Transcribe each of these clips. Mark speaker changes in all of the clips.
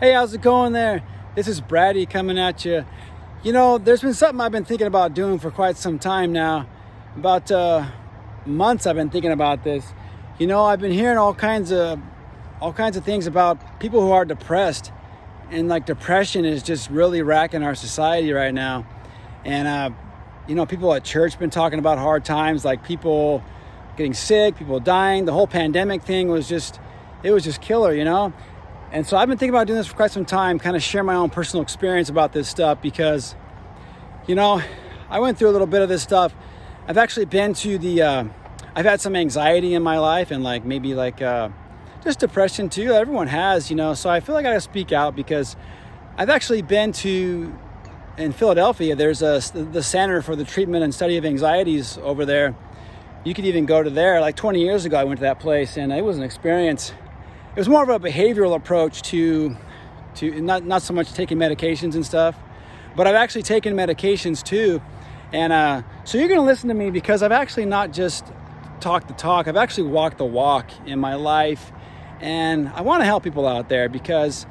Speaker 1: Hey, how's it going there? This is Brady coming at you. You know, there's been something I've been thinking about doing for quite some time now. About months I've been thinking about this. You know, I've been hearing all kinds of things about people who are depressed, and like depression is just really racking our society right now. And you know, people at church been talking about hard times, like people getting sick, people dying. The whole pandemic thing was just killer, you know. And so I've been thinking about doing this for quite some time, kind of share my own personal experience about this stuff because, you know, I went through a little bit of this stuff. I've actually been to I've had some anxiety in my life and just depression too. Everyone has, you know, so I feel like I gotta speak out because I've actually been in Philadelphia, there's the Center for the Treatment and Study of Anxieties over there. You could even go to there. Like 20 years ago, I went to that place and it was an experience. It was more of a behavioral approach to not so much taking medications and stuff, but I've actually taken medications too. And so you're going to listen to me because I've actually not just talked the talk, I've actually walked the walk in my life. And I want to help people out there because,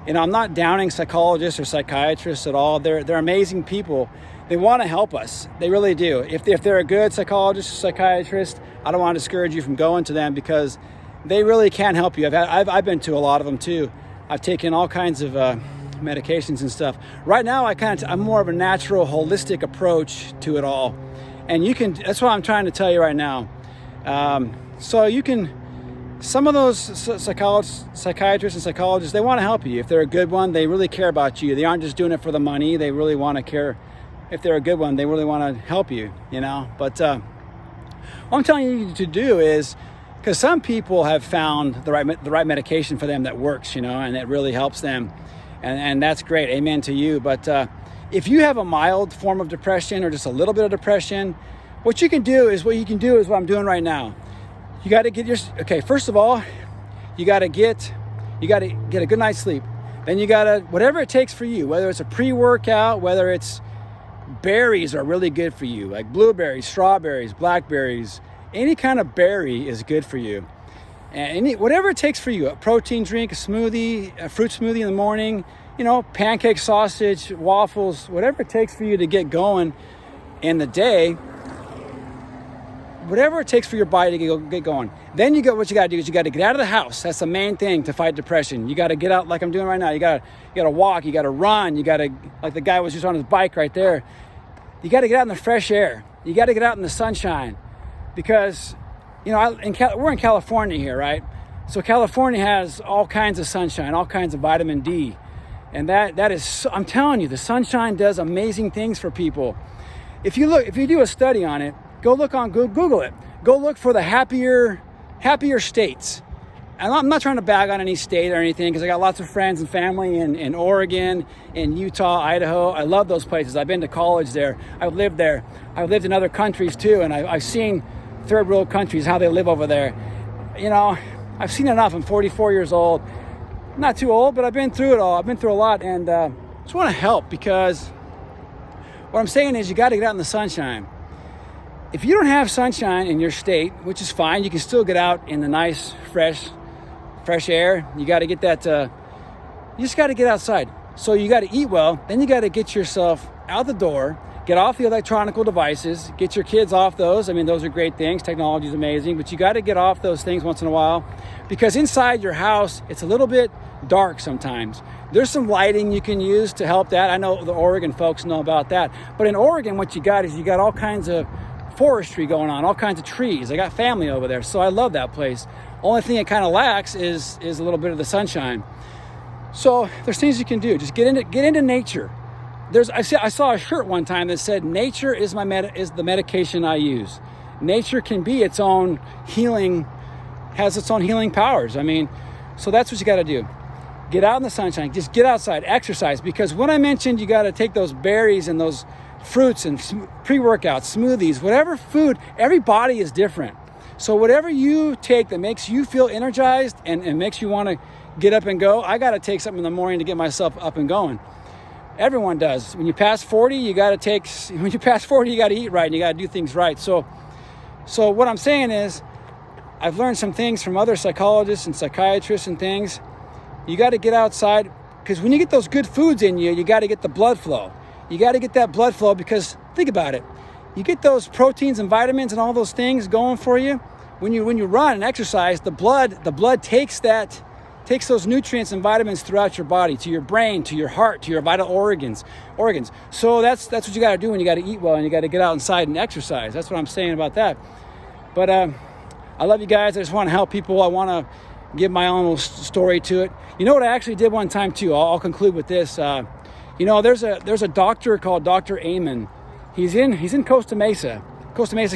Speaker 1: you know, I'm not downing psychologists or psychiatrists at all. They're amazing people. They want to help us. They really do. If they're a good psychologist or psychiatrist, I don't want to discourage you from going to them because they really can help you. I've been to a lot of them too. I've taken all kinds of medications and stuff. Right now, I'm more of a natural, holistic approach to it all. And that's what I'm trying to tell you right now. Some of those psychiatrists and psychologists, they want to help you. If they're a good one, they really care about you. They aren't just doing it for the money. They really want to care. If they're a good one, they really want to help you, you know. But what I'm telling you to do is, because some people have found the right medication for them that works, you know, and it really helps them. And that's great. Amen to you. But if you have a mild form of depression or just a little bit of depression, what you can do is what I'm doing right now. You got to get first of all, you got to get a good night's sleep. Then you got to, whatever it takes for you, whether it's a pre-workout, whether it's berries are really good for you, like blueberries, strawberries, blackberries, any kind of berry is good for you. And whatever it takes for you, a protein drink, a smoothie, a fruit smoothie in the morning, you know, pancake, sausage, waffles, whatever it takes for you to get going in the day, whatever it takes for your body to get going. Then what you got to do is you got to get out of the house. That's the main thing to fight depression. You got to get out like I'm doing right now. You got to walk, you got to run, you got to, like the guy was just on his bike right there. You got to get out in the fresh air. You got to get out in the sunshine because, you know, we're in California here, right? So California has all kinds of sunshine, all kinds of vitamin D. And that is, I'm telling you, the sunshine does amazing things for people. If you do a study on it, go look on Google it. Go look for the happier states. And I'm not trying to bag on any state or anything because I got lots of friends and family in Oregon, in Utah, Idaho. I love those places. I've been to college there. I've lived there. I've lived in other countries too, and I've seen third world countries, how they live over there. You know, I've seen enough. I'm 44 years old. Not too old, but I've been through it all. I've been through a lot, and just want to help because what I'm saying is you got to get out in the sunshine. If you don't have sunshine in your state, which is fine, you can still get out in the nice, fresh air. You got to get that, you just got to get outside. So you got to eat well, then you got to get yourself out the door, get off the electronic devices, get your kids off those. I mean, those are great things. Technology is amazing, but you got to get off those things once in a while because inside your house, it's a little bit dark sometimes. There's some lighting you can use to help that. I know the Oregon folks know about that. But in Oregon, what you got is you got all kinds of forestry going on, all kinds of trees. I got family over there, so I love that place. Only thing it kind of lacks is a little bit of the sunshine. So there's things you can do. Just get into nature. I saw a shirt one time that said, "Nature is the medication I use." Nature can be its own healing, has its own healing powers. I mean, so that's what you got to do. Get out in the sunshine. Just get outside, exercise. Because when I mentioned you got to take those berries and those fruits and pre-workouts, smoothies, whatever food, every body is different. So whatever you take that makes you feel energized and makes you want to get up and go, I got to take something in the morning to get myself up and going. Everyone does. When you pass 40, you got to eat right and you got to do things right. So what I'm saying is I've learned some things from other psychologists and psychiatrists and things. You got to get outside, Because when you get those good foods in you, you got to get the blood flow. You got to get that blood flow because think about it. You get those proteins and vitamins and all those things going for you. When you run and exercise, the blood takes those nutrients and vitamins throughout your body, to your brain, to your heart, to your vital organs. So that's what you got to do when you got to eat well and you got to get out inside and exercise. That's what I'm saying about that. But I love you guys. I just want to help people. I want to give my own little story to it. You know what I actually did one time too? I'll conclude with this. There's a doctor called Dr. Amen. He's in Costa Mesa,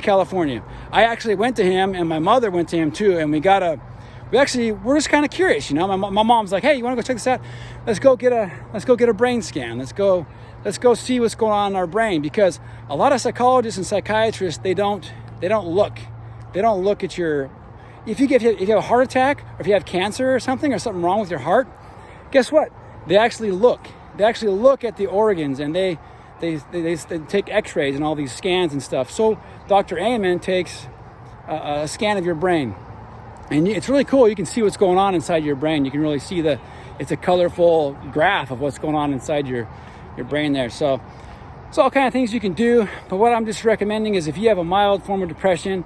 Speaker 1: California. I actually went to him, and my mother went to him too, and we're just kind of curious. My mom's like, hey, you want to go check this out? Let's go get a brain scan. Let's go see what's going on in our brain, because a lot of psychologists and psychiatrists, they don't look at your, if you have a heart attack, or if you have cancer or something wrong with your heart, guess what? They actually look at the organs, and they take x-rays and all these scans and stuff. So Dr. Amen takes a scan of your brain, and it's really cool. You can see what's going on inside your brain. You can really see it's a colorful graph of what's going on inside your brain there. So it's all kind of things you can do, but what I'm just recommending is if you have a mild form of depression,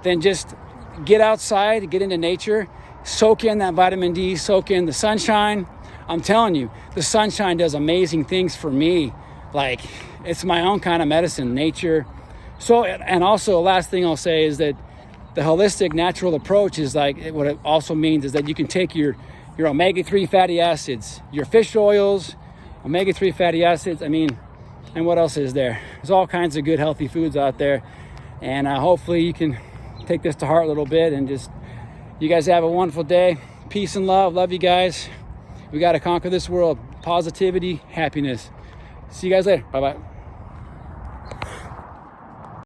Speaker 1: then just get outside, get into nature, soak in that vitamin D, soak in the sunshine. I'm telling you, the sunshine does amazing things for me. Like, it's my own kind of medicine, nature. So, and also the last thing I'll say is that the holistic natural approach is like, what it also means is that you can take your omega-3 fatty acids, your fish oils, omega-3 fatty acids. And what else is there? There's all kinds of good healthy foods out there. And hopefully you can take this to heart a little bit, and just, you guys have a wonderful day. Peace and love. Love you guys. We got to conquer this world. Positivity, happiness. See you guys later. Bye-bye.